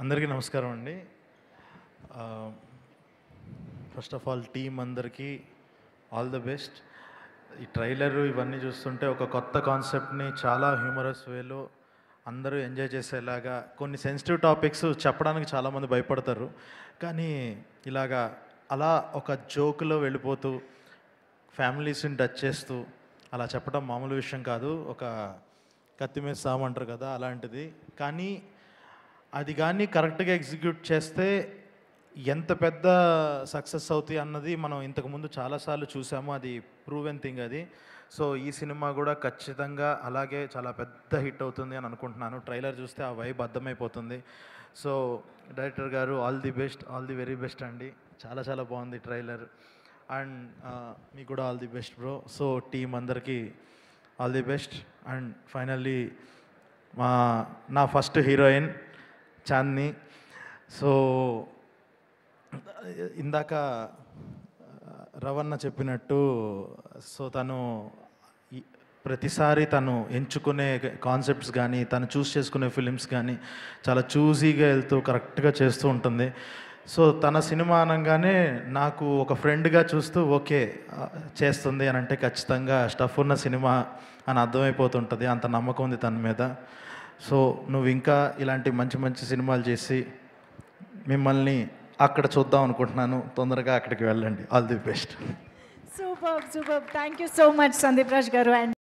అందరికీ నమస్కారం అండి. ఫస్ట్ ఆఫ్ ఆల్ టీమ్ అందరికీ ఆల్ ద బెస్ట్. ఈ ట్రైలర్ ఇవన్నీ చూస్తుంటే ఒక కొత్త కాన్సెప్ట్ని చాలా హ్యూమరస్ వేలో అందరూ ఎంజాయ్ చేసేలాగా, కొన్ని సెన్సిటివ్ టాపిక్స్ చెప్పడానికి చాలామంది భయపడతారు, కానీ ఇలాగా అలా ఒక జోక్లో వెళ్ళిపోతూ ఫ్యామిలీస్ని టచ్ చేస్తూ అలా చెప్పడం మామూలు విషయం కాదు. ఒక కత్తి మీద సాము అంటారు కదా, అలాంటిది. కానీ అది కానీ కరెక్ట్గా ఎగ్జిక్యూట్ చేస్తే ఎంత పెద్ద సక్సెస్ అవుతాయి అన్నది మనం ఇంతకుముందు చాలాసార్లు చూసాము. అది ప్రూవెన్ థింగ్ అది. సో ఈ సినిమా కూడా ఖచ్చితంగా అలాగే చాలా పెద్ద హిట్ అవుతుంది అని అనుకుంటున్నాను. ట్రైలర్ చూస్తే ఆ వైబ్ అర్థమైపోతుంది. సో డైరెక్టర్ గారు all the best, all the very best అండి. చాలా చాలా బాగుంది ట్రైలర్. అండ్ మీకు కూడా all the best bro. So team అందరికీ all the best. And finally నా ఫస్ట్ హీరోయిన్ చాందిని. సో ఇందాక రవణ చెప్పినట్టు, సో తను ప్రతిసారి తను ఎంచుకునే కాన్సెప్ట్స్ కానీ, తను చూస్ చేసుకునే ఫిలిమ్స్ కానీ చాలా చూజీగా వెళ్తూ కరెక్ట్గా చేస్తూ ఉంటుంది. సో తన సినిమా అనగానే నాకు ఒక ఫ్రెండ్గా చూస్తూ ఓకే చేస్తుంది అని అంటే ఖచ్చితంగా స్టఫ్ ఉన్న సినిమా అని అర్థమైపోతుంటుంది. అంత నమ్మకం ఉంది తన మీద. సో నువ్వు ఇంకా ఇలాంటి మంచి మంచి సినిమాలు చేసి మిమ్మల్ని అక్కడ చూద్దాం అనుకుంటున్నాను. తొందరగా అక్కడికి వెళ్ళండి. All the best. Super super. Thank you so much Sandeep Raj గారు. అండ్